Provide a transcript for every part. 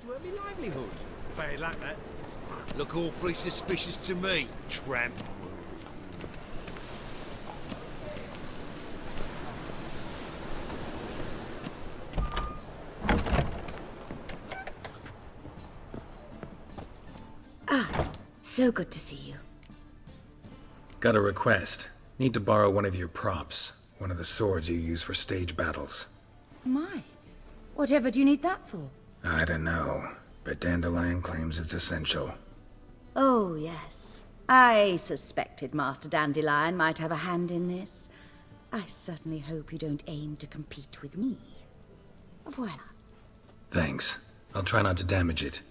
to earn me livelihood. Very like that. Look awfully suspicious to me, tramp. So good to see you. Got a request. Need to borrow one of your props. One of the swords you use for stage battles. My. Whatever do you need that for? I don't know, but Dandelion claims it's essential. Oh, yes. I suspected Master Dandelion might have a hand in this. I certainly hope you don't aim to compete with me. Voila. Thanks. I'll try not to damage it.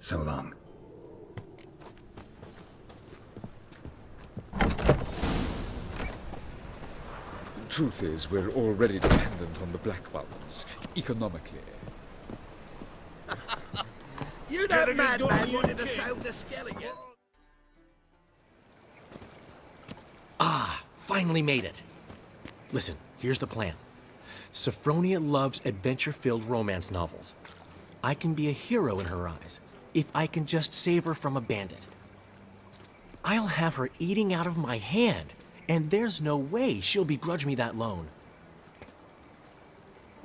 So long. Truth is, we're already dependent on the Black Ones, economically. You that madman wanted to sail to Skellige. Ah, finally made it. Listen, here's the plan. Sophronia loves adventure-filled romance novels. I can be a hero in her eyes, if I can just save her from a bandit. I'll have her eating out of my hand, and there's no way she'll begrudge me that loan.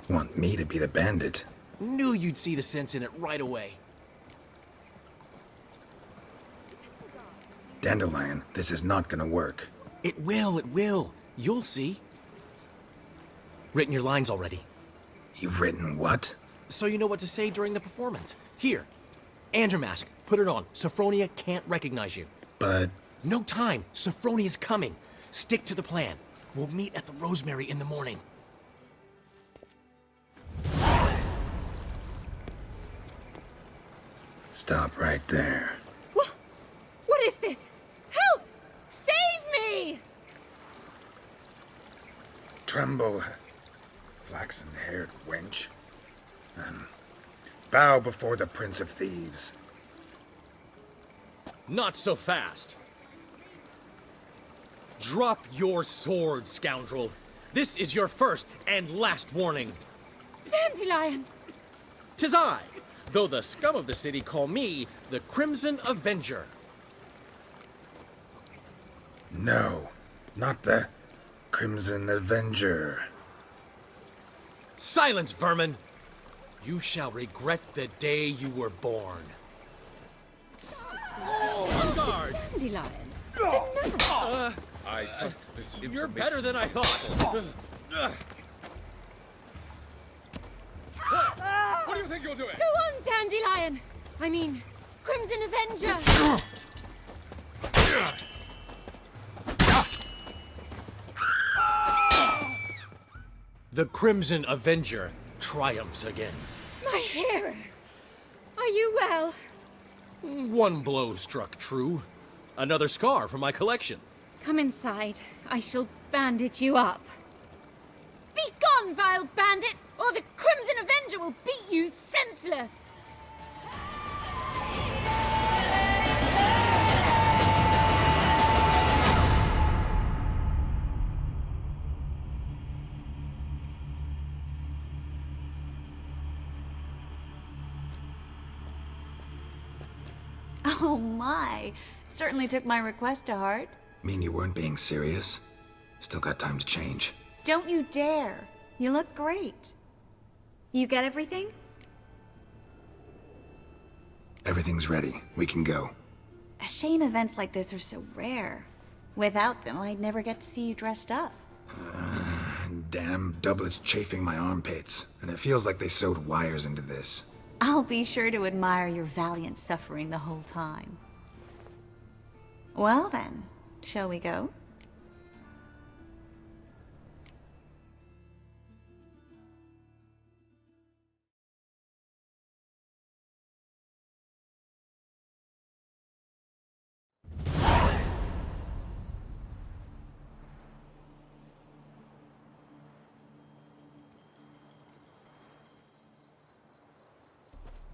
Want me to be the bandit? Knew you'd see the sense in it right away. Dandelion, this is not gonna work. It will. You'll see. Written your lines already. You've written what? So you know what to say during the performance. Here, Andrew mask, put it on. Sophronia can't recognize you. But... No time. Sophronia's coming. Stick to the plan. We'll meet at the Rosemary in the morning. Stop right there. What is this? Help! Save me! Tremble, flaxen-haired wench. Bow before the Prince of Thieves. Not so fast. Drop your sword, scoundrel. This is your first and last warning. Dandelion! 'Tis I, though the scum of the city call me the Crimson Avenger. No, not the Crimson Avenger. Silence, vermin! You shall regret the day you were born. On guard! Dandelion! I trust this information. You're better than I thought. What do you think you're doing? Go on, Dandelion! I mean, Crimson Avenger! The Crimson Avenger triumphs again. My hero! Are you well? One blow struck true. Another scar from my collection. Come inside. I shall bandage you up. Be gone, vile bandit, or the Crimson Avenger will beat you senseless! Oh my, certainly took my request to heart. Mean you weren't being serious? Still got time to change. Don't you dare. You look great. You get everything? Everything's ready. We can go. A shame events like this are so rare. Without them, I'd never get to see you dressed up. Damn doublets chafing my armpits, and it feels like they sewed wires into this. I'll be sure to admire your valiant suffering the whole time. Well then, shall we go?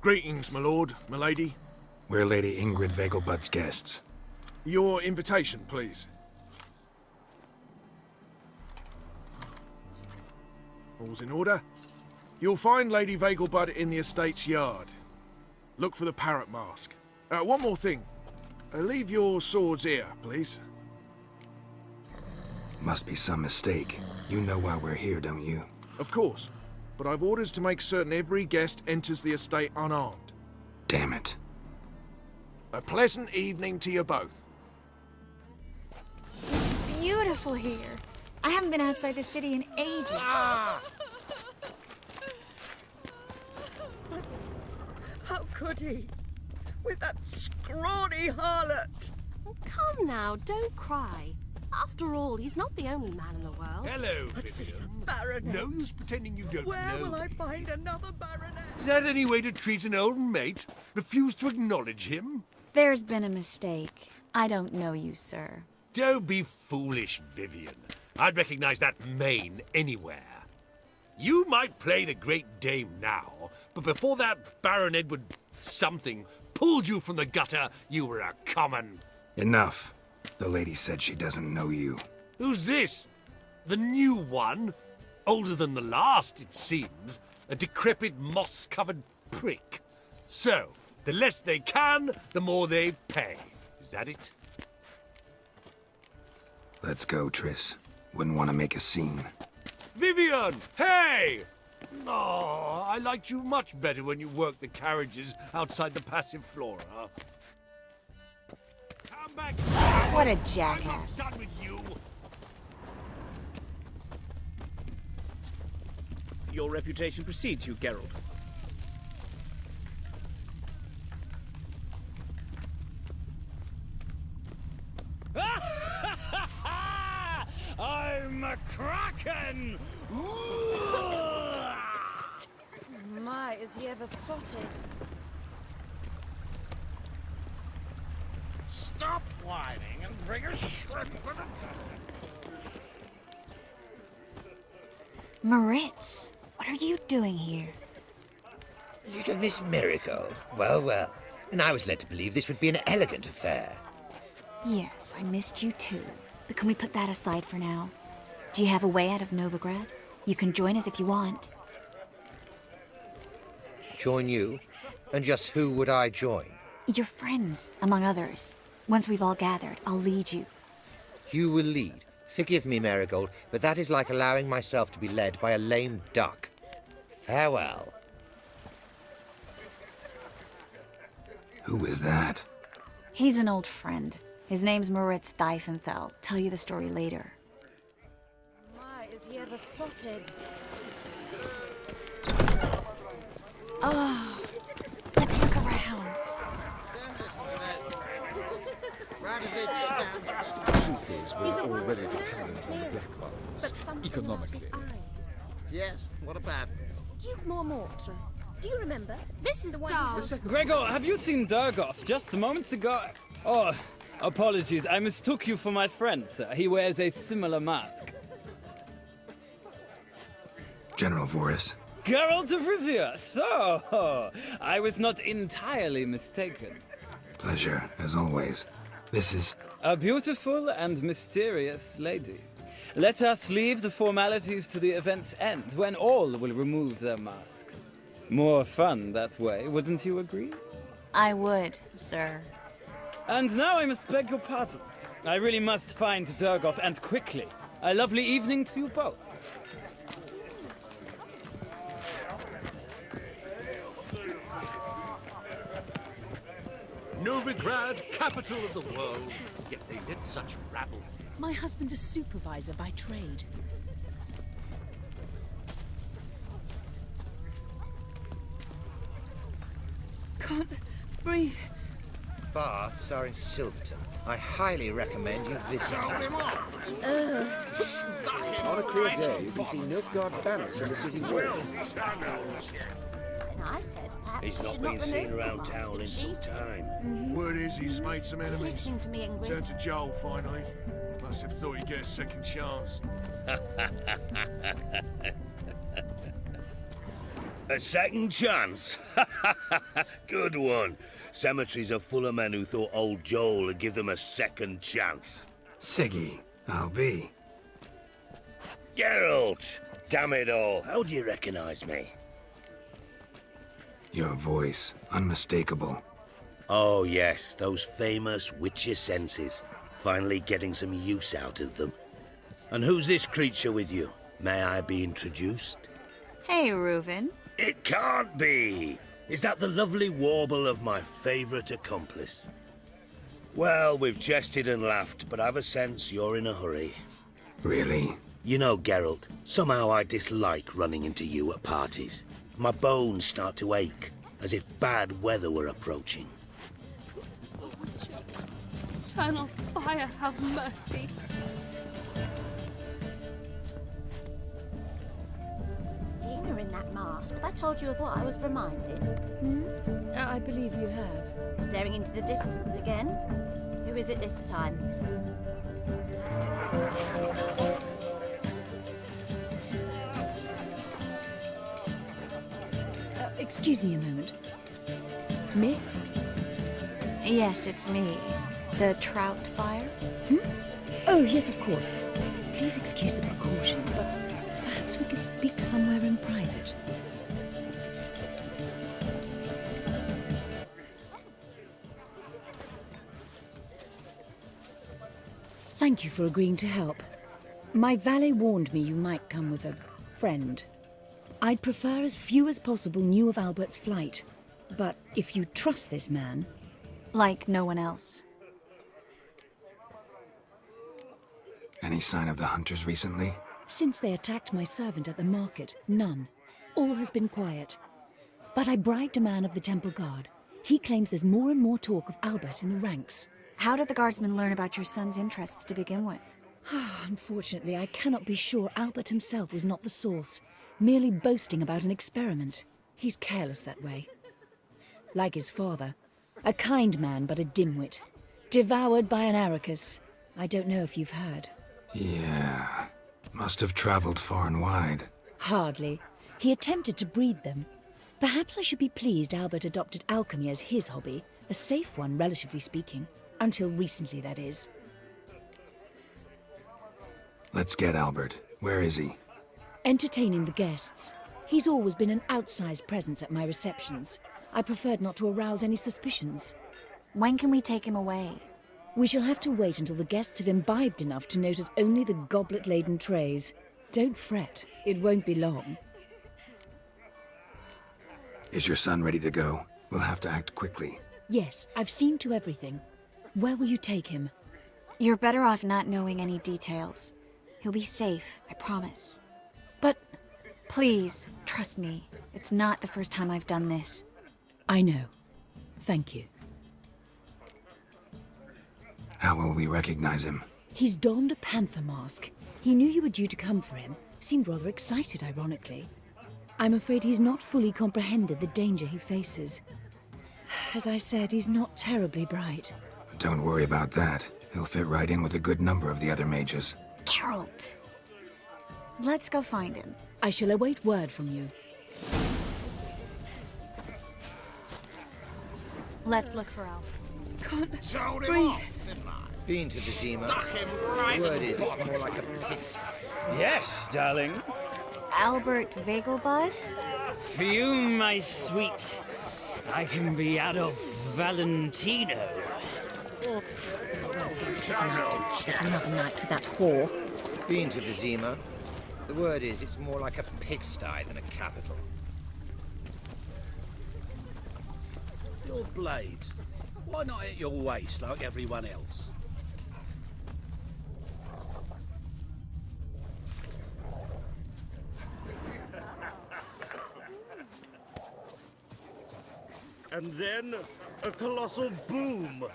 Greetings, my lord, my lady. We're Lady Ingrid Vegelbud's guests. Your invitation, please. All's in order. You'll find Lady Vegelbud in the estate's yard. Look for the parrot mask. One more thing. Leave your swords here, please. Must be some mistake. You know why we're here, don't you? Of course. But I've orders to make certain every guest enters the estate unarmed. Damn it. A pleasant evening to you both. It's beautiful here. I haven't been outside the city in ages. Ah! How could he? With that scrawny harlot! Oh, come now, don't cry. After all, he's not the only man in the world. Hello, But he's a Vivian. baronet. No use pretending you don't Where know. will I find another baronet? Is that any way to treat an old mate? Refuse to acknowledge him? There's been a mistake. I don't know you, sir. Don't be foolish, Vivian. I'd recognize that mane anywhere. You might play the Great Dame now, but before that Baron Edward something pulled you from the gutter, you were a common... Enough. The lady said she doesn't know you. Who's this? The new one? Older than the last, it seems. A decrepit, moss-covered prick. So, the less they can, the more they pay. Is that it? Let's go, Triss. Wouldn't want to make a scene. Vivian! Hey! Oh, I liked you much better when you worked the carriages outside the passive flora. Come back! What a I'm not jackass. done with you! Your reputation precedes you, Geralt. I'm a kraken! My, is he ever sotted? Stop whining and bring a shrimp with it. Moritz, what are you doing here? Little Miss Miracle. Well, well. And I was led to believe this would be an elegant affair. Yes, I missed you too. But can we put that aside for now? Do you have a way out of Novigrad? You can join us if you want. Join you? And just who would I join? Your friends, among others. Once we've all gathered, I'll lead you. You will lead. Forgive me, Marigold, but that is like allowing myself to be led by a lame duck. Farewell. Who is that? He's an old friend. His name's Moritz Diefenthal. Tell you the story later. My, is he ever sotted? Oh, let's look around. The truth is, we're He's a already wonderful dependent on the man, black ones. but something Economically. about his eyes. Yes, what about? Duke Mormortre. Do you remember? This is The Darl. second Gregor, have you seen Durgoff just moments ago? Oh, apologies. I mistook you for my friend, sir. He wears a similar mask. General Voris. Geralt of Rivia. So, I was not entirely mistaken. Pleasure, as always. This is... A beautiful and mysterious lady. Let us leave the formalities to the event's end, when all will remove their masks. More fun that way, wouldn't you agree? I would, sir. And now I must beg your pardon. I really must find Durgoff, and quickly. A lovely evening to you both. Novigrad, capital of the world. Yet they let such rabble. My husband's a supervisor by trade. Can't breathe. Baths are in Silverton. I highly recommend you visit. On a clear day, you can see Nilfgaard's banners from the city walls. And I said perhaps He's we not should been not seen remove around the mask, town but in some she's- time. Word is he's made some enemies. Listen to me, Ingrid. Turned to Joel finally. Must have thought he'd get a second chance. A second chance? Good one. Cemeteries are full of men who thought old Joel would give them a second chance. Siggy. I'll be. Geralt! Damn it all, how do you recognize me? Your voice, unmistakable. Oh yes, those famous witcher senses. Finally getting some use out of them. And who's this creature with you? May I be introduced? Hey, Reuven. It can't be! Is that the lovely warble of my favourite accomplice? Well, we've jested and laughed, but I've a sense you're in a hurry. Really? You know, Geralt, somehow I dislike running into you at parties. My bones start to ache, as if bad weather were approaching. Eternal fire, have mercy. Seeing her in that mask, have I told you of what I was reminded? I believe you have. Staring into the distance again? Who is it this time? Excuse me a moment. Miss? Yes, it's me. The trout buyer? Oh, yes, of course. Please excuse the precautions, but perhaps we could speak somewhere in private. Thank you for agreeing to help. My valet warned me you might come with a friend. I'd prefer as few as possible knew of Albert's flight. But if you trust this man... Like no one else. Any sign of the hunters recently? Since they attacked my servant at the market, none. All has been quiet. But I bribed a man of the Temple Guard. He claims there's more and more talk of Albert in the ranks. How did the guardsmen learn about your son's interests to begin with? Unfortunately, I cannot be sure Albert himself was not the source, merely boasting about an experiment. He's careless that way. Like his father, a kind man but a dimwit. Devoured by an Arrakis. I don't know if you've heard. Yeah. Must have traveled far and wide. Hardly. He attempted to breed them. Perhaps I should be pleased Albert adopted alchemy as his hobby, a safe one, relatively speaking. Until recently, that is. Let's get Albert. Where is he? Entertaining the guests. He's always been an outsized presence at my receptions. I preferred not to arouse any suspicions. When can we take him away? We shall have to wait until the guests have imbibed enough to notice only the goblet-laden trays. Don't fret. It won't be long. Is your son ready to go? We'll have to act quickly. Yes, I've seen to everything. Where will you take him? You're better off not knowing any details. He'll be safe, I promise. But... Please, trust me. It's not the first time I've done this. I know. Thank you. How will we recognize him? He's donned a panther mask. He knew you were due to come for him. Seemed rather excited, ironically. I'm afraid he's not fully comprehended the danger he faces. As I said, he's not terribly bright. Don't worry about that. He'll fit right in with a good number of the other mages. Geralt! Let's go find him. I shall await word from you. Let's look for Al. Can't breathe. Been to the Zima. The word is, it's more like a pigsty. Yes, darling. Albert Vegelbud? Fume, my sweet. I can be Adolf Valentino. It's another night with that whore. Been to the Zima. The word is, it's more like a pigsty than a capital. Your blades. Why not at your waist like everyone else? And then a colossal boom.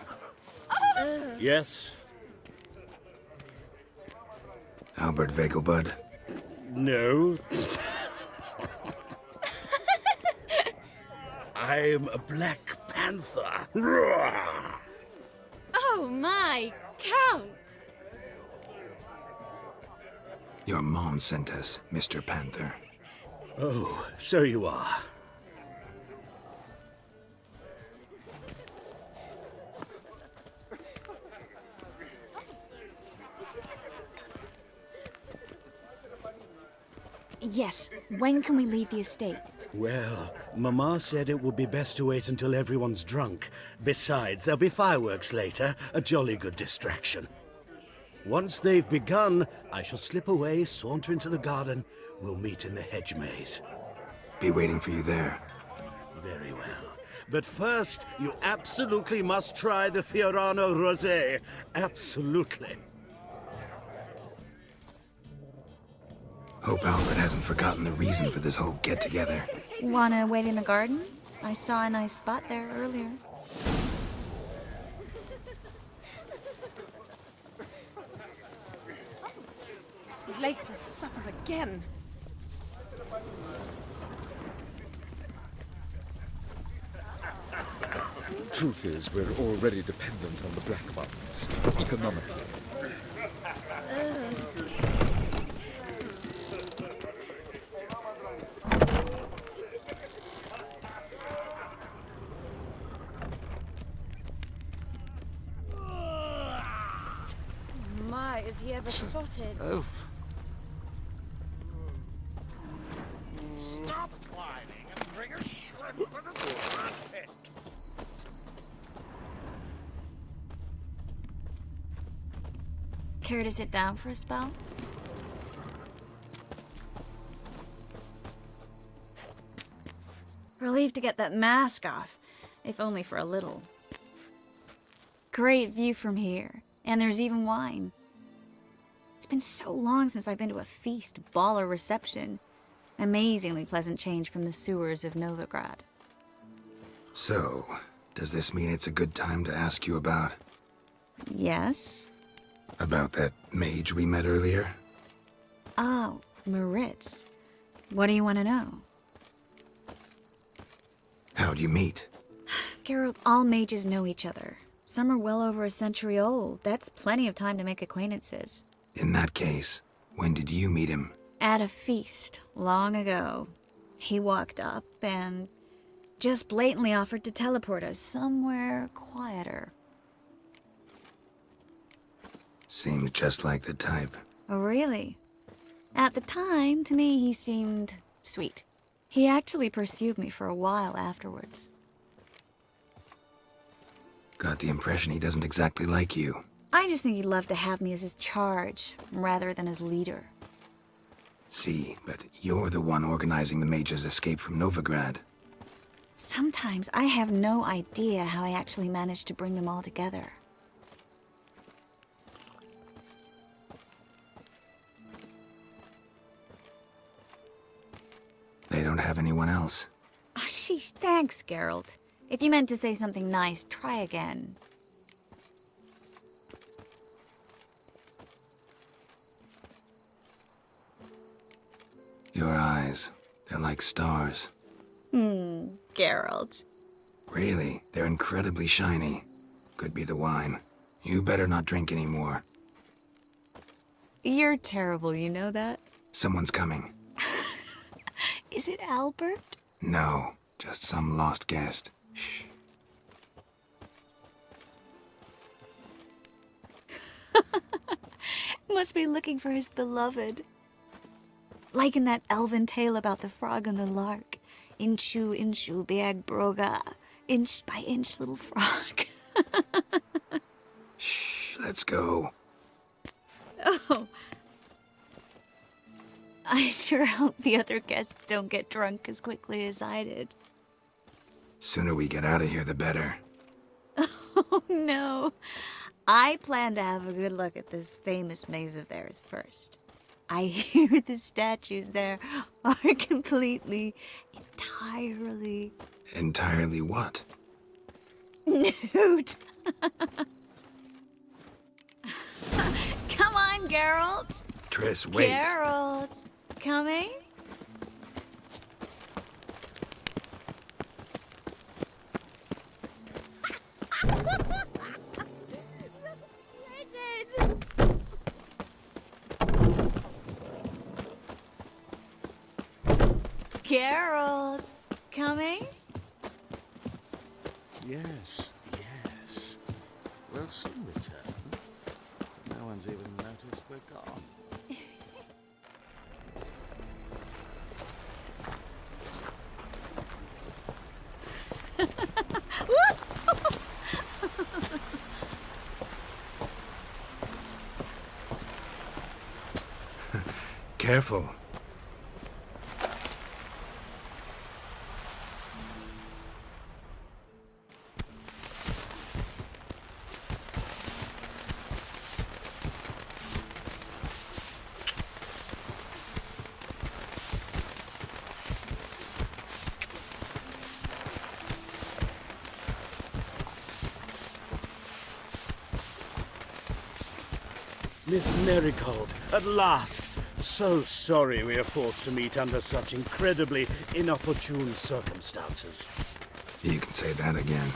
Yes? Albert Vegelbud? No. I'm a Black Panther. Oh my, Count! Your mom sent us, Mr. Panther. Oh, so you are. Yes. When can we leave the estate? Well, Mama said it would be best to wait until everyone's drunk. Besides, there'll be fireworks later, a jolly good distraction. Once they've begun, I shall slip away, saunter into the garden. We'll meet in the hedge maze. Be waiting for you there. Very well. But first, you absolutely must try the Fiorano Rosé. Absolutely. Hope Albert hasn't forgotten the reason for this whole get-together. Wanna wait in the garden? I saw a nice spot there earlier. Late for supper again. Truth is, we're already dependent on the black ones, economically. My, is he ever sorted? Oof. Stop whining and bring a shrimp for the pit. Care to sit down for a spell? Relieved to get that mask off, if only for a little. Great view from here, and there's even wine. It's been so long since I've been to a feast, ball, or reception. Amazingly pleasant change from the sewers of Novigrad. So, does this mean it's a good time to ask you about? Yes? About that mage we met earlier? Oh, Maritz. What do you want to know? How'd you meet? Geralt, all mages know each other. Some are well over a century old. That's plenty of time to make acquaintances. In that case, when did you meet him? At a feast, long ago. He walked up and just blatantly offered to teleport us somewhere quieter. Seems just like the type. Oh, really? At the time, to me, he seemed sweet. He actually pursued me for a while afterwards. Got the impression he doesn't exactly like you. I just think he'd love to have me as his charge, rather than his leader. See, but you're the one organizing the mage's escape from Novigrad. Sometimes I have no idea how I actually managed to bring them all together. They don't have anyone else. Oh, sheesh, thanks, Geralt. If you meant to say something nice, try again. Your eyes, they're like stars. Geralt. Really, they're incredibly shiny. Could be the wine. You better not drink anymore. You're terrible, you know that? Someone's coming. Is it Albert? No, just some lost guest. Shh. Must be looking for his beloved. Like in that elven tale about the frog and the lark. Inchu, inchu, biag broga. Inch by inch, little frog. Shh, let's go. Oh. I sure hope the other guests don't get drunk as quickly as I did. Sooner we get out of here, the better. Oh, no. I plan to have a good look at this famous maze of theirs first. I hear the statues there are completely, entirely... Entirely what? Nude. Come on, Geralt. Triss, wait. Geralt. Coming? Geralt. Coming? Yes, yes. We'll soon return. No one's even noticed we're gone. careful. Miss Marigold, at last! So sorry we are forced to meet under such incredibly inopportune circumstances. You can say that again.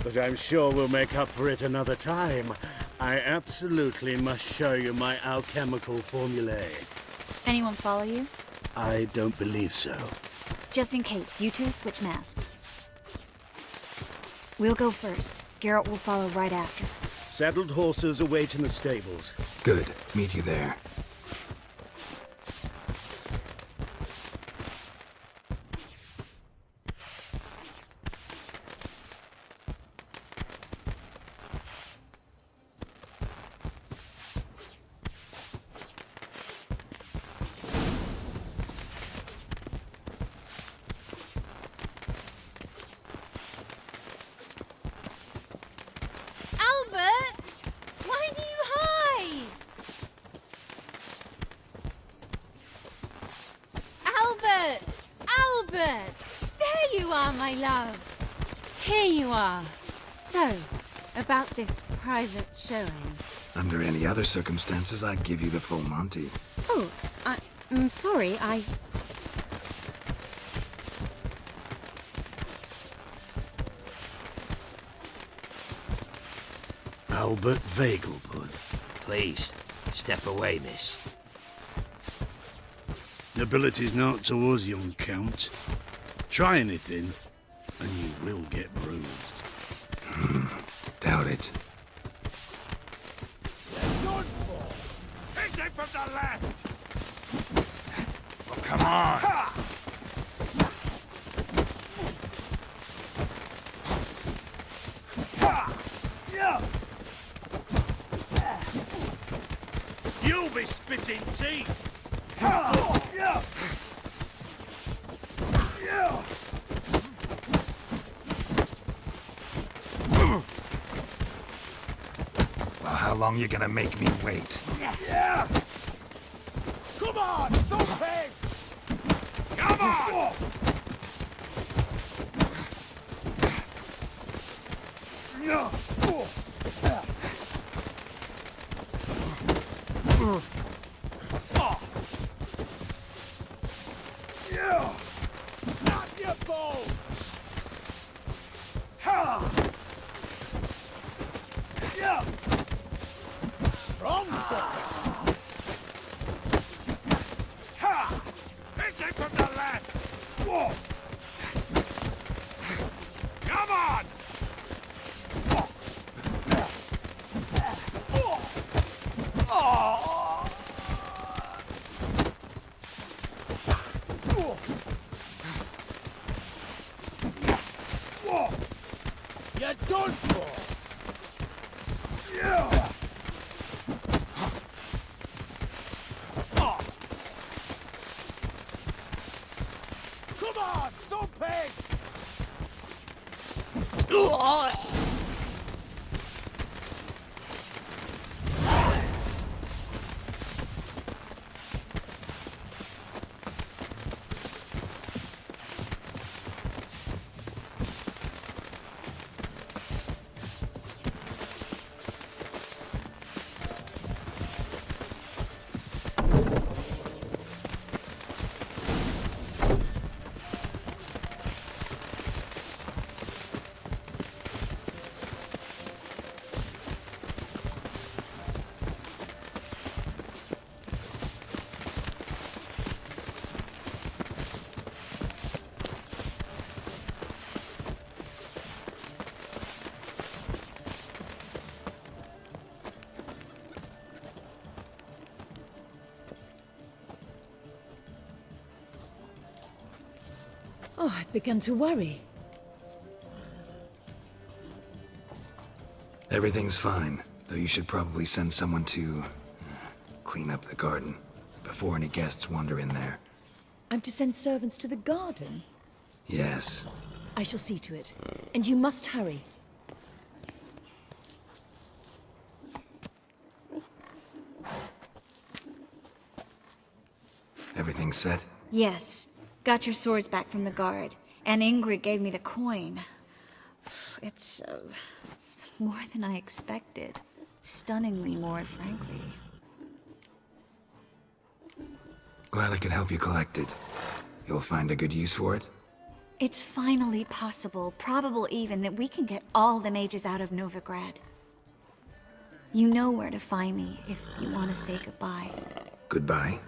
But I'm sure we'll make up for it another time. I absolutely must show you my alchemical formulae. Anyone follow you? I don't believe so. Just in case, you two switch masks. We'll go first. Geralt will follow right after. Saddled horses await in the stables. Good. Meet you there. My love. Here you are. So, about this private showing. Under any other circumstances, I'd give you the full Monty. Oh, I'm sorry, Albert Vagelbud. Please, step away, miss. Nobility's not towards young Count. Try anything, and you will get bruised. Doubt it. Hit him from the left! Well, come on! You'll be spitting teeth! Well, how long you gonna make me wait? Yeah! Come on, something! Come on! Snap your bones! Strong fucker! Hit him from the left! Whoa! Come on! You're done for! Come on, something! Oh, I'd begun to worry. Everything's fine, though you should probably send someone to clean up the garden. before any guests wander in there. I'm to send servants to the garden? Yes. I shall see to it. And you must hurry. Everything set? Yes. Got your swords back from the guard. And Ingrid gave me the coin. It's more than I expected. Stunningly more, frankly. Glad I could help you collect it. You'll find a good use for it? It's finally possible, probable even, that we can get all the mages out of Novigrad. You know where to find me if you want to say goodbye. Goodbye?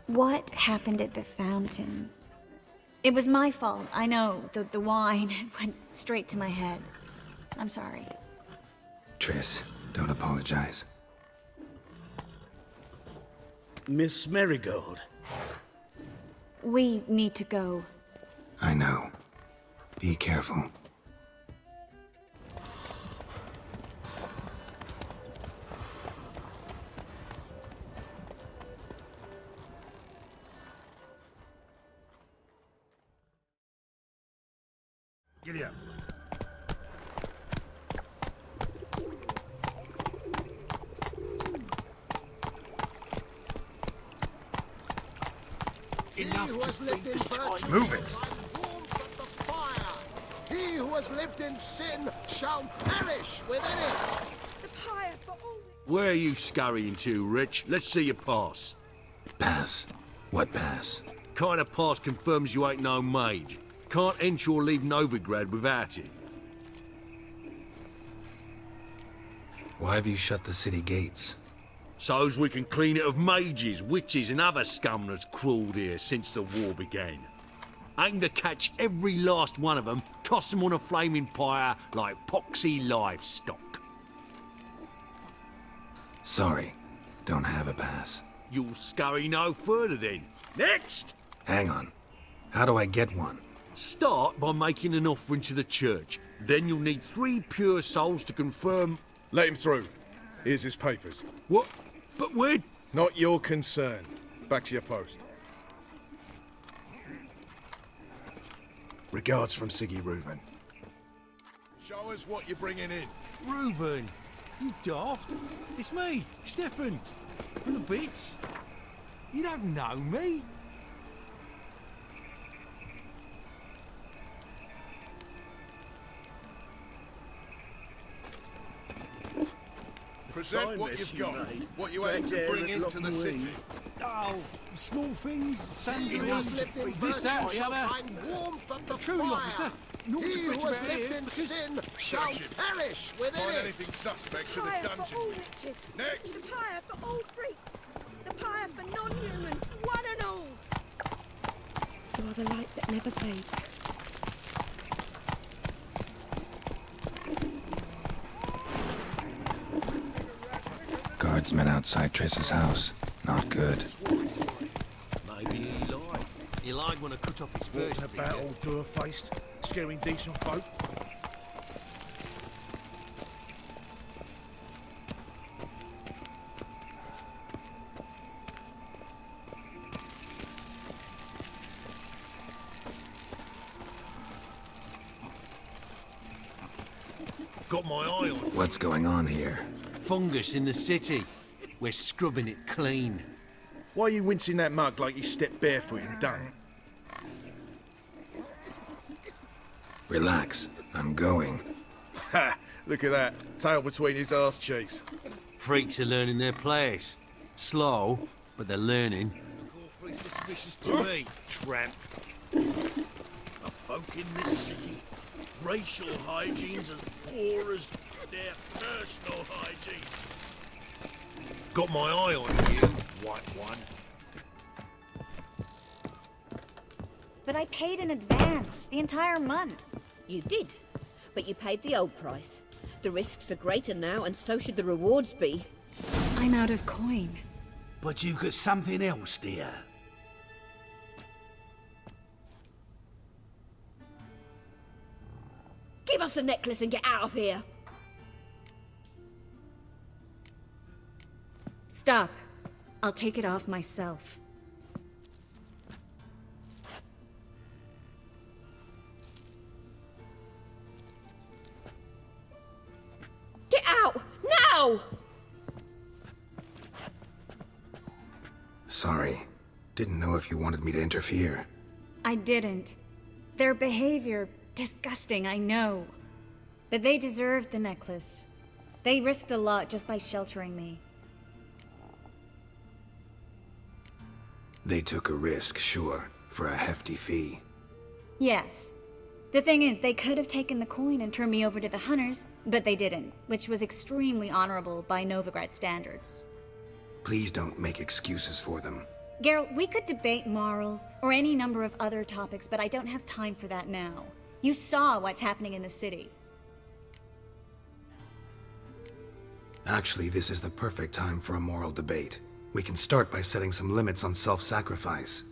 What happened at the fountain? It was my fault, I know. The wine went straight to my head. I'm sorry. Triss, don't apologize. Miss Marigold. We need to go. I know. Be careful. Giddy up. Move it! He who has lived in sin shall perish within it! Where are you scurrying to, Rich? Let's see your pass. Pass? What pass? Kind of pass confirms you ain't no mage. Can't enter or leave Novigrad without it. Why have you shut the city gates? So's we can clean it of mages, witches and other scum that's crawled here since the war began. Aim to catch every last one of them, toss them on a flaming pyre like poxy livestock. Sorry, don't have a pass. You'll scurry no further then. Next! Hang on. How do I get one? Start by making an offering to the church. Then you'll need 3 pure souls to confirm... Let him through. Here's his papers. What? But we're... Not your concern. Back to your post. Regards from Siggy Reuven. Show us what you're bringing in. Reuben, you daft. It's me, Stefan. From the bits. You don't know me. Present what you've got, what you aim to bring into the city. Oh, small things, He who has lived in virtue shall find warmth at the Truly, fire. officer. Not He to who preach has about lived it, in because- sin shall perish within Find it. anything suspect to the Pyre dungeon. for all witches. Next. The pyre for all freaks. The pyre for non-humans, one and all. You are the light that never fades. Guardsmen outside Triss's house. Not good. Maybe he lied. He lied when I cut off his first Walking about all door-faced, scaring decent folk. Got my eye on What's going on here? fungus in the city. We're scrubbing it clean. Why are you wincing that mug like you stepped barefoot and done? Relax. I'm going. Ha! Look at that. Tail between his arse cheeks. Freaks are learning their place. Slow, but they're learning. To me, tramp. A folk in this city, racial hygiene's as poor as their personal hygiene. Got my eye on you, white one. But I paid in advance, the entire month. You did, but you paid the old price. The risks are greater now, and so should the rewards be. I'm out of coin. But you've got something else, dear. Give us the necklace and get out of here. Stop. I'll take it off myself. Get out! Now! Sorry. Didn't know if you wanted me to interfere. I didn't. Their behavior, disgusting, I know. But they deserved the necklace. They risked a lot just by sheltering me. They took a risk, sure, for a hefty fee. Yes. The thing is, they could have taken the coin and turned me over to the hunters, but they didn't, which was extremely honorable by Novigrad standards. Please don't make excuses for them. Geralt, we could debate morals, or any number of other topics, but I don't have time for that now. You saw what's happening in the city. Actually, this is the perfect time for a moral debate. We can start by setting some limits on self-sacrifice.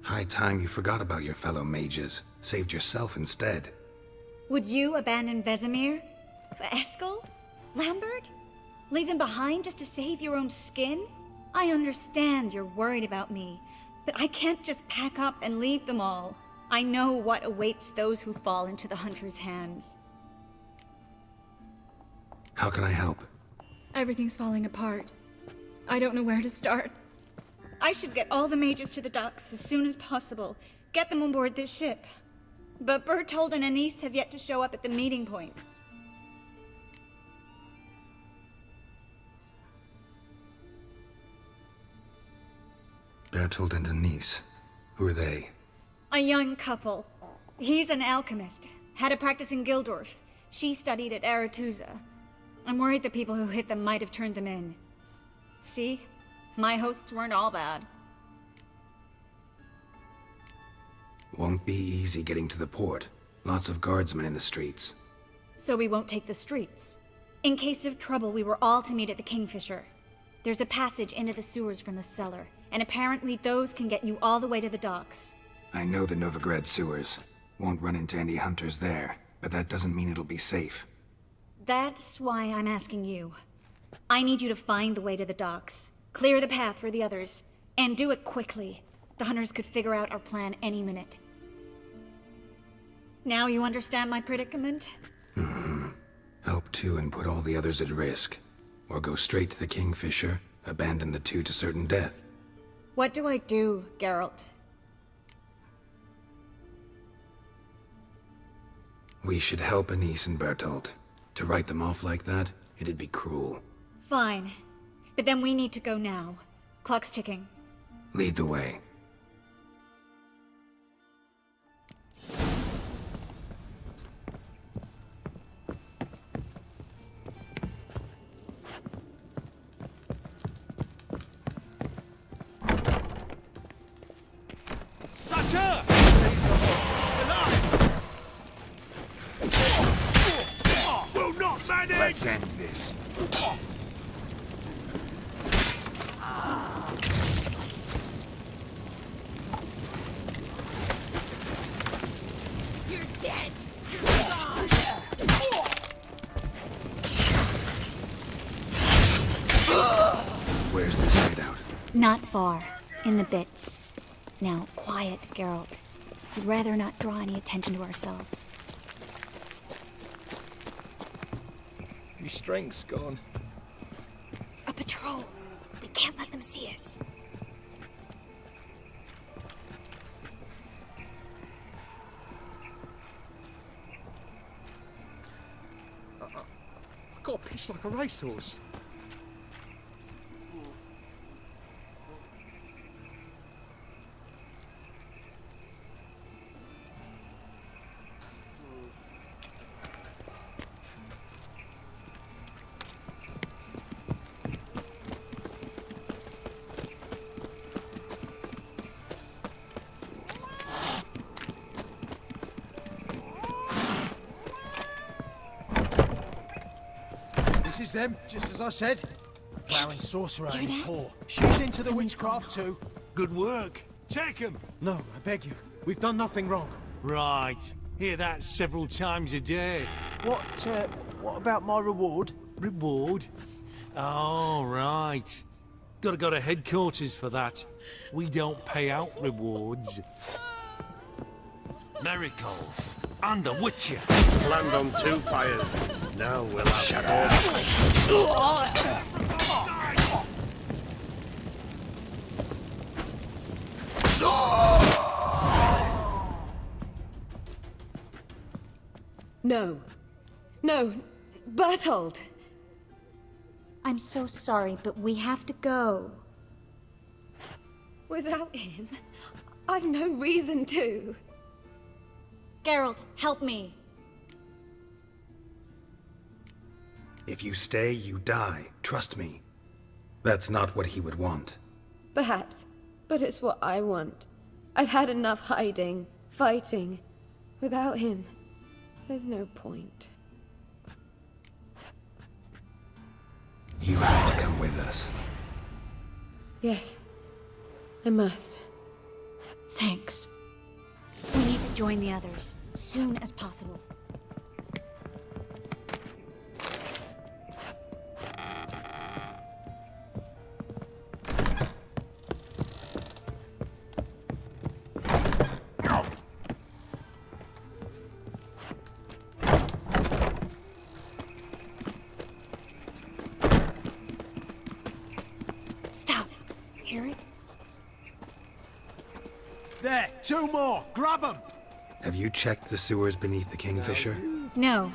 High time you forgot about your fellow mages, saved yourself instead. Would you abandon Vesemir? Eskel? Lambert? Leave them behind just to save your own skin? I understand you're worried about me, but I can't just pack up and leave them all. I know what awaits those who fall into the hunter's hands. How can I help? Everything's falling apart. I don't know where to start. I should get all the mages to the docks as soon as possible. Get them on board this ship. But Bertold and Anise have yet to show up at the meeting point. Bertold and Anise. Who are they? A young couple. He's an alchemist. Had a practice in Gildorf. She studied at Aretuza. I'm worried the people who hit them might have turned them in. See? My hosts weren't all bad. Won't be easy getting to the port. Lots of guardsmen in the streets. So we won't take the streets. In case of trouble, we were all to meet at the Kingfisher. There's a passage into the sewers from the cellar, and apparently those can get you all the way to the docks. I know the Novigrad sewers. Won't run into any hunters there, but that doesn't mean it'll be safe. That's why I'm asking you. I need you to find the way to the docks, clear the path for the others, and do it quickly. The hunters could figure out our plan any minute. Now you understand my predicament? Mm-hmm. Help two and put all the others at risk. Or go straight to the Kingfisher, abandon the two to certain death. What do I do, Geralt? We should help Anise and Bertold. To write them off like that, it'd be cruel. Fine. But then we need to go now. Clock's ticking. Lead the way. Let's end this. You're dead! You're gone! Where's this hideout? Not far. In the bits. Now, quiet, Geralt. We'd rather not draw any attention to ourselves. Your strength's gone. A patrol. We can't let them see us. I got pitched like a racehorse. This is them, just as I said. Vowing sorcerer and his whore. She's into the witchcraft too. Good work. Take him. No, I beg you. We've done nothing wrong. Right. Hear that several times a day. What about my reward? Reward? Oh, right. Gotta go to headquarters for that. We don't pay out rewards. Miracle. And the Witcher. Land on 2 pyres. Now we'll have Shut No. No. Bertold! I'm so sorry, but we have to go. Without him, I've no reason to. Geralt, help me. If you stay, you die. Trust me. That's not what he would want. Perhaps, but it's what I want. I've had enough hiding, fighting. Without him, there's no point. You have to come with us. Yes, I must. Thanks. We need to join the others, soon as possible. Stop! Hear it? There, 2 more! Grab them! Have you checked the sewers beneath the Kingfisher? No.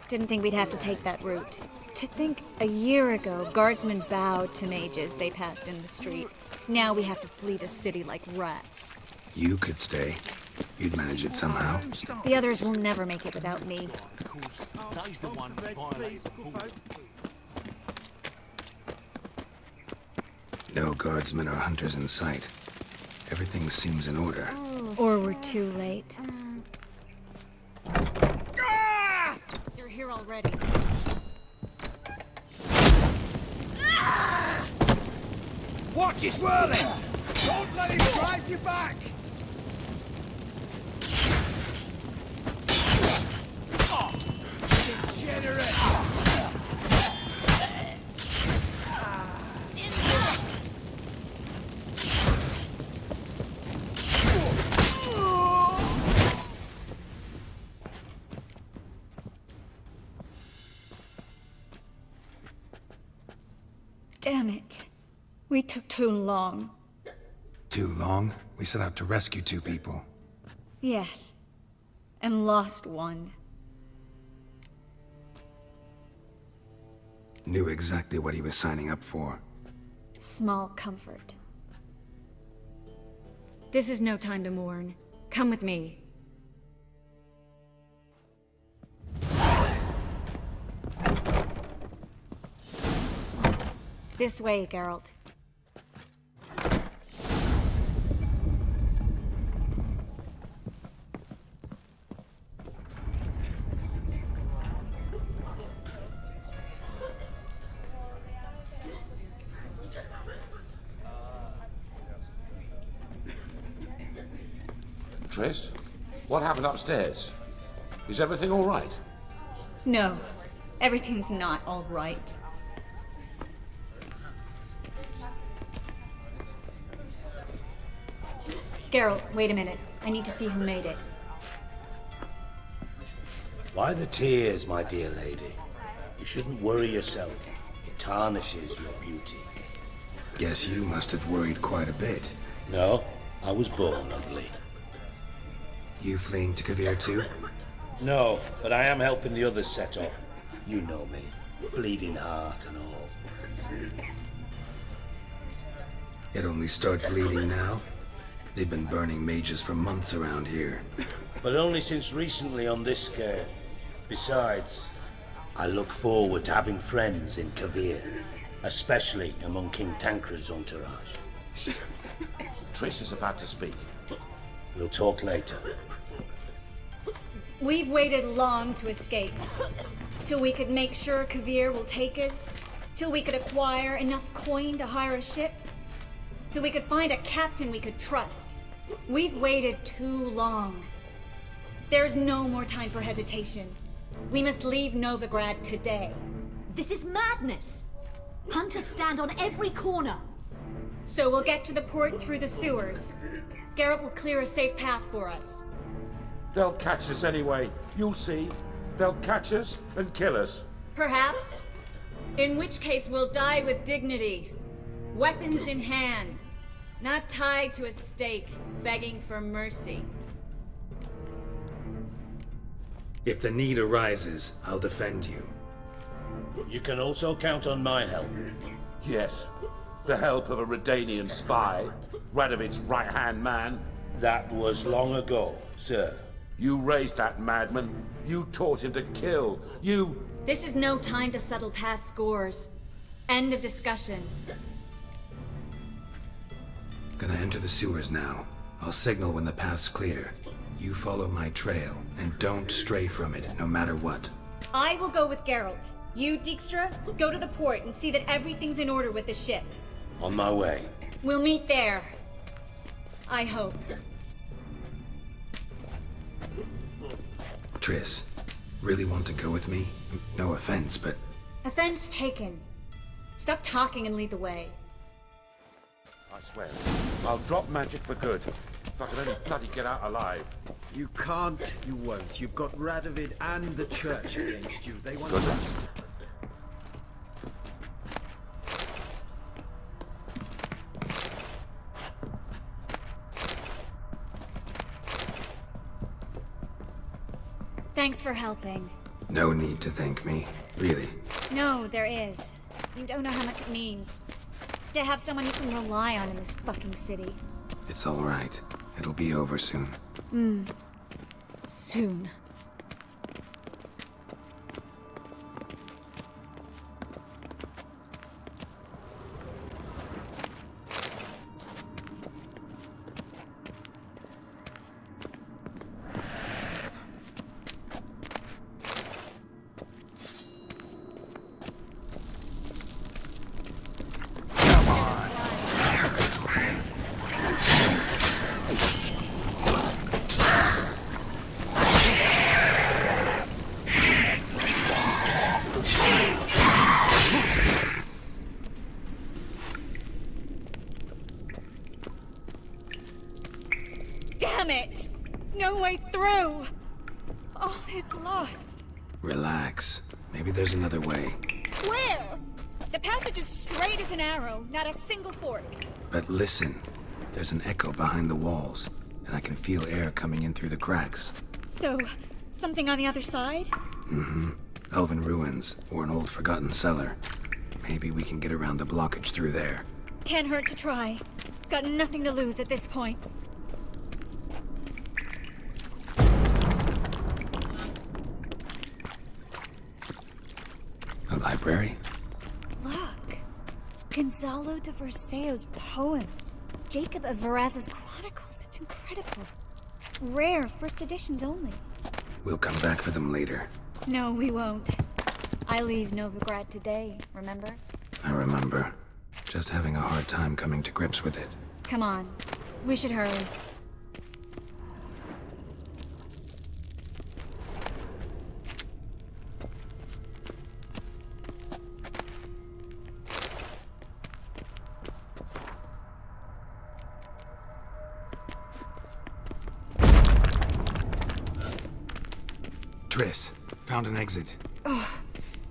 Didn't think we'd have to take that route. To think a year ago, guardsmen bowed to mages they passed in the street. Now we have to flee the city like rats. You could stay. You'd manage it somehow. The others will never make it without me. No guardsmen or hunters in sight. Everything seems in order. Or we're too late. They're here already. Watch his whirling! Don't let him drive you back! Degenerate! Damn it. We took too long. Too long? We set out to rescue 2 people. Yes. And lost one. Knew exactly what he was signing up for. Small comfort. This is no time to mourn. Come with me. This way, Geralt. Triss, what happened upstairs? Is everything all right? No, everything's not all right. Geralt, wait a minute. I need to see who made it. Why the tears, my dear lady? You shouldn't worry yourself. It tarnishes your beauty. Guess you must have worried quite a bit. No, I was born ugly. You fleeing to Kavir too? No, but I am helping the others set off. You know me. Bleeding heart and all. It only start bleeding now? They've been burning mages for months around here. But only since recently on this scale. Besides, I look forward to having friends in Kavir, especially among King Tancred's entourage. Triss is about to speak. We'll talk later. We've waited long to escape. Till we could make sure Kavir will take us. Till we could acquire enough coin to hire a ship. Till we could find a captain we could trust. We've waited too long. There's no more time for hesitation. We must leave Novigrad today. This is madness! Hunters stand on every corner. So we'll get to the port through the sewers. Geralt will clear a safe path for us. They'll catch us anyway. You'll see. They'll catch us and kill us. Perhaps. In which case we'll die with dignity. Weapons in hand. Not tied to a stake, begging for mercy. If the need arises, I'll defend you. You can also count on my help. Yes. The help of a Redanian spy, Radovid's right-hand man. That was long ago, sir. You raised that madman. You taught him to kill. You... This is no time to settle past scores. End of discussion. Gonna enter the sewers now. I'll signal when the path's clear. You follow my trail, and don't stray from it, no matter what. I will go with Geralt. You, Dijkstra, go to the port and see that everything's in order with the ship. On my way. We'll meet there. I hope. Triss, really want to go with me? No offense, but... Offense taken. Stop talking and lead the way. I swear, I'll drop magic for good. If I can only bloody get out alive. You can't, you won't. You've got Radovid and the church against you. They want... Good. Thanks for helping. No need to thank me, really. No, there is. You don't know how much it means. To have someone you can rely on in this fucking city. It's all right. It'll be over soon. Soon. Damn it! No way through! All is lost. Relax. Maybe there's another way. Where? The passage is straight as an arrow, not a single fork. But listen. There's an echo behind the walls, and I can feel air coming in through the cracks. So, something on the other side? Mm-hmm. Elven ruins, or an old forgotten cellar. Maybe we can get around the blockage through there. Can't hurt to try. Got nothing to lose at this point. A library? Look! Gonzalo de Verseo's poems. Jacob of Varaz's chronicles. It's incredible. Rare, first editions only. We'll come back for them later. No, we won't. I leave Novigrad today, remember? I remember. Just having a hard time coming to grips with it. Come on. We should hurry. Triss, found an exit. Oh,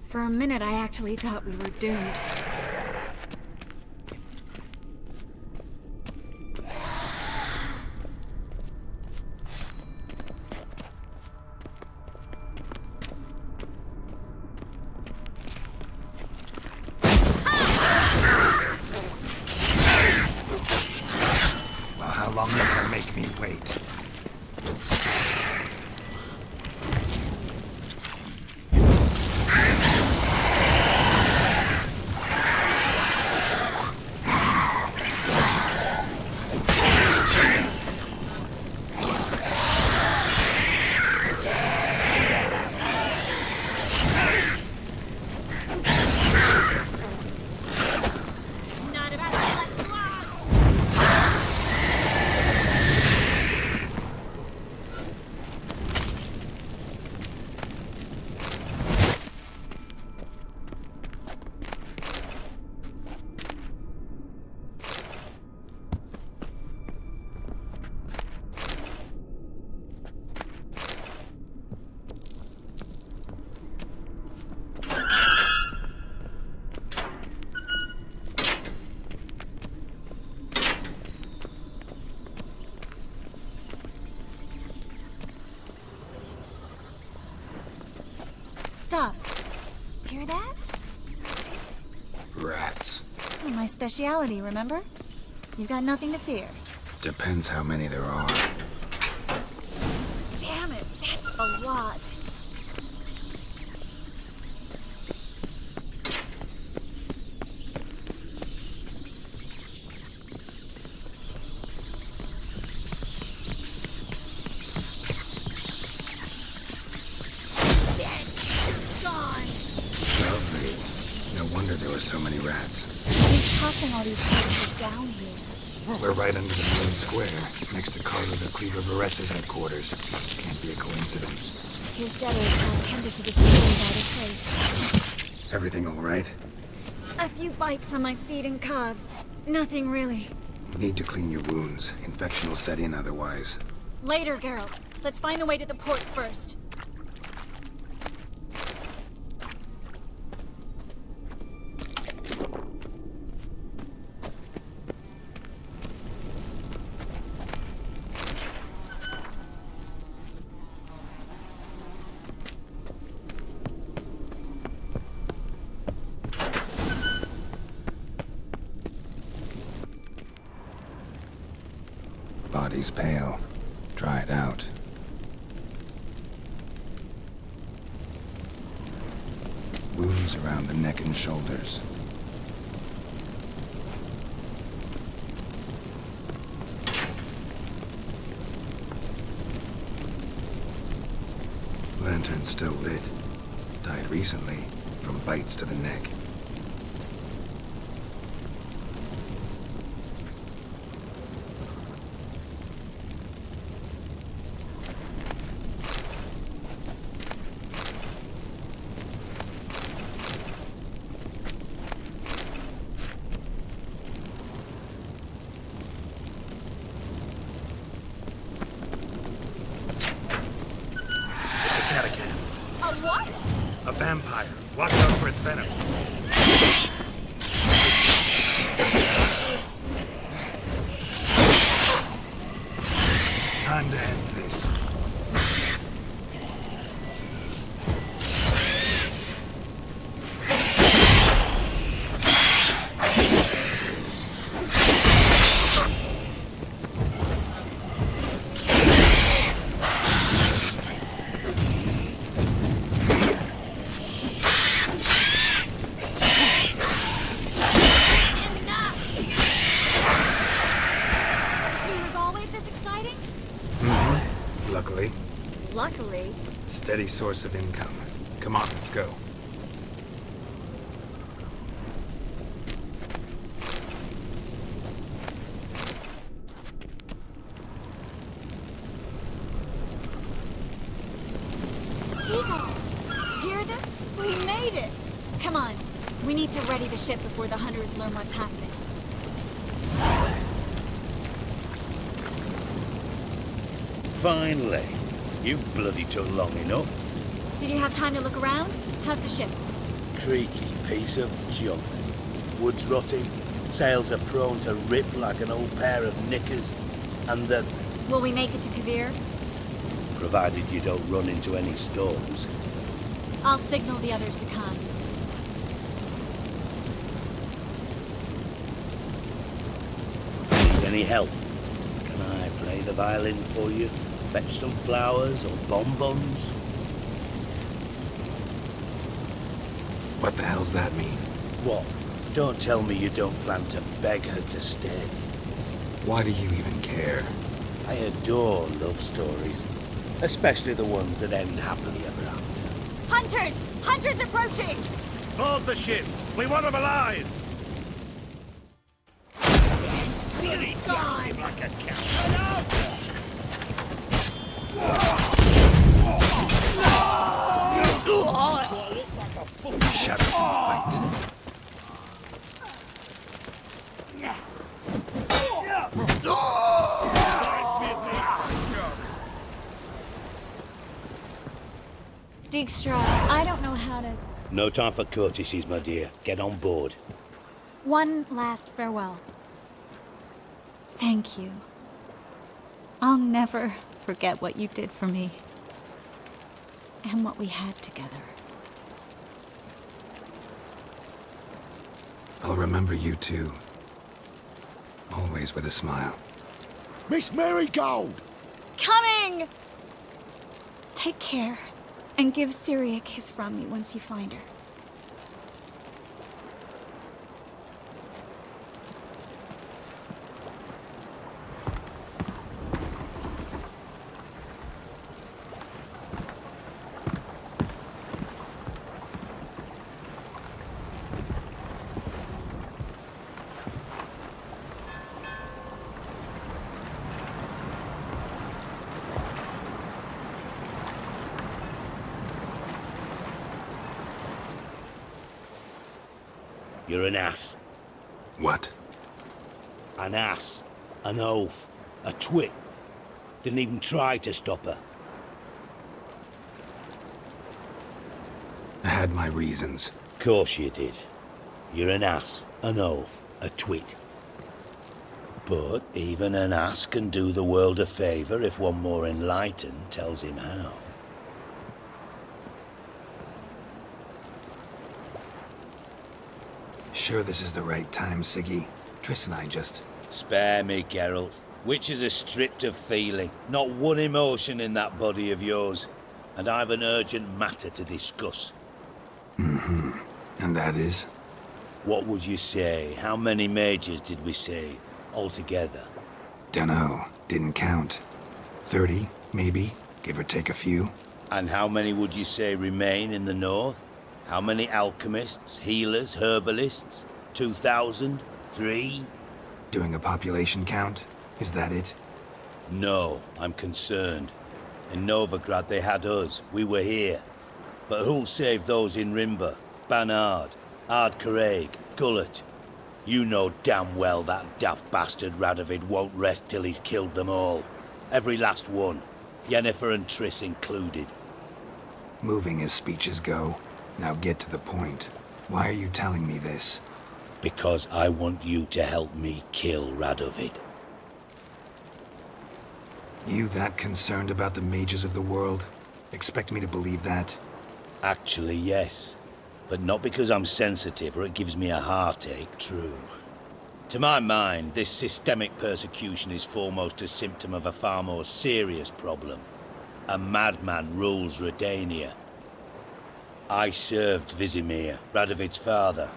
for a minute I actually thought we were doomed. Well, how long you gonna make me wait? stop. Hear that? Rats. Oh, my speciality, remember? You've got nothing to fear. Depends how many there are. Damn it, that's a lot. Lovely. No wonder there were so many rats. He's tossing all these corpses down here. We're right under the main square, next to Carlo the Cleaver Vares's headquarters. Can't be a coincidence. His debtors have tended to disappear without a trace. Everything all right? A few bites on my feet and calves. Nothing really. Need to clean your wounds. Infection will set in otherwise. Later, Geralt. Let's find the way to the port first. Body's pale. Dried out. Wounds around the neck and shoulders. Lantern still lit. Died recently from bites to the neck. A what? A vampire. Watch out for its venom. Time to end this. Luckily. Luckily. Steady source of income. Come on, let's go. Seagulls! Hear them? We made it! Come on. We need to ready the ship before the hunters learn what's happening. Finally. You bloody took long enough. Did you have time to look around? How's the ship? Creaky piece of junk. Wood's rotting, sails are prone to rip like an old pair of knickers, and the... Will we make it to Kavir? Provided you don't run into any storms. I'll signal the others to come. Need any help? Can I play the violin for you? Fetch some flowers or bonbons? What the hell's that mean? What? Don't tell me you don't plan to beg her to stay. Why do you even care? I adore love stories. Especially the ones that end happily ever after. Hunters! Hunters approaching! Board the ship! We want them alive! Bloody blast him like a cat! Shut up and fight. Dijkstra, I don't know how to... No time for courtesies, my dear. Get on board. One last farewell. Thank you. I'll never forget what you did for me. And what we had together. I'll remember you too. Always with a smile. Miss Marigold! Coming! Take care, and give Ciri a kiss from me once you find her. You're an ass. What? An ass. An oaf. A twit. Didn't even try to stop her. I had my reasons. Course you did. You're an ass, an oaf, a twit. But even an ass can do the world a favour if one more enlightened tells him how. Sure this is the right time, Siggy? Triss and I just... Spare me, Geralt. Witches are stripped of feeling. Not one emotion in that body of yours. And I've an urgent matter to discuss. Mm-hmm. And that is? What would you say? How many mages did we save? Altogether? Dunno. Didn't count. 30, maybe? Give or take a few. And how many would you say remain in the north? How many alchemists, healers, herbalists? 2,000? 3? Doing a population count? Is that it? No, I'm concerned. In Novigrad they had us. We were here. But who'll save those in Rimba? Banard, Ardcaraig, Gullet? You know damn well that daft bastard Radovid won't rest till he's killed them all. Every last one. Yennefer and Triss included. Moving as speeches go. Now get to the point. Why are you telling me this? Because I want you to help me kill Radovid. You that concerned about the mages of the world? Expect me to believe that? Actually, yes. But not because I'm sensitive or it gives me a heartache, true. To my mind, this systemic persecution is foremost a symptom of a far more serious problem. A madman rules Redania. I served Vizimir, Radovid's father,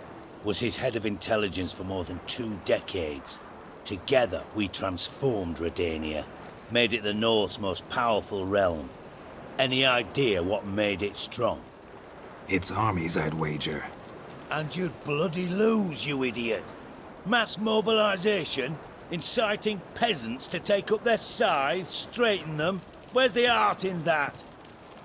was his head of intelligence for more than 2 decades. Together, we transformed Redania, made it the North's most powerful realm. Any idea what made it strong? Its armies, I'd wager. And you'd bloody lose, you idiot. Mass mobilization, inciting peasants to take up their scythes, straighten them. Where's the art in that?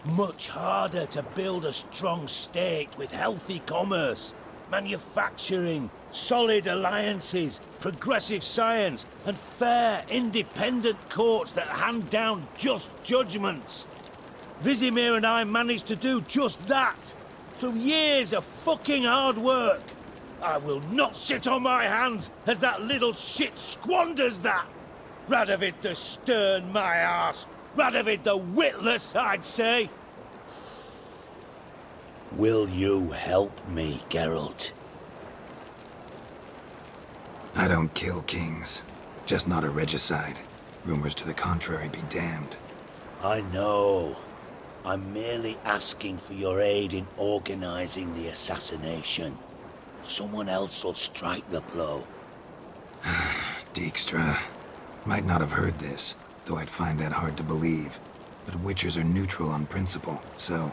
Much harder to build a strong state with healthy commerce, manufacturing, solid alliances, progressive science, and fair, independent courts that hand down just judgments. Vizimir and I managed to do just that, through years of fucking hard work. I will not sit on my hands as that little shit squanders that. Radovid the stern, my arse. Radovid the witless, I'd say. Will you help me, Geralt? I don't kill kings. Just not a regicide. Rumors to the contrary be damned. I know. I'm merely asking for your aid in organizing the assassination. Someone else will strike the blow. Dijkstra. Might not have heard this, though I'd find that hard to believe. But witchers are neutral on principle, so...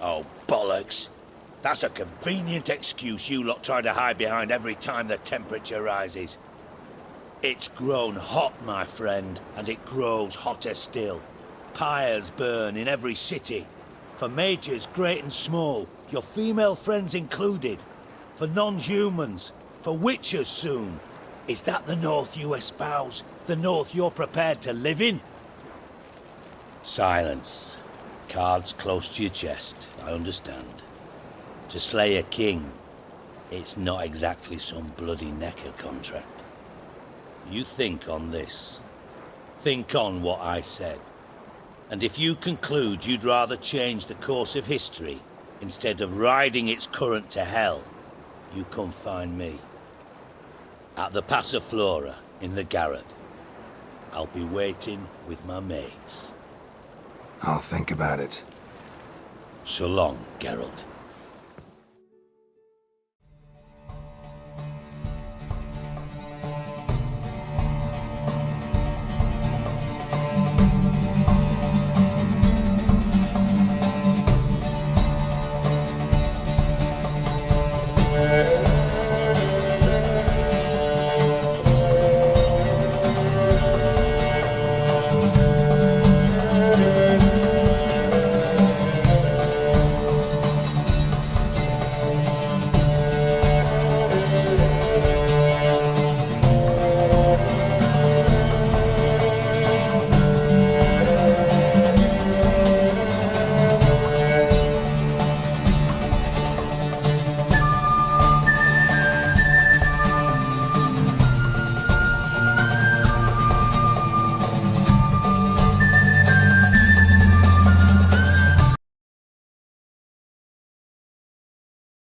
Oh, bollocks. That's a convenient excuse you lot try to hide behind every time the temperature rises. It's grown hot, my friend, and it grows hotter still. Pyres burn in every city. For mages great and small, your female friends included. For non-humans, for witchers soon. Is that the North you espouse? The North you're prepared to live in? Silence. Cards close to your chest, I understand. To slay a king, it's not exactly some bloody necker contract. You think on this. Think on what I said. And if you conclude you'd rather change the course of history instead of riding its current to hell, you come find me. At the Passiflora in the garret. I'll be waiting with my mates. I'll think about it. So long, Geralt.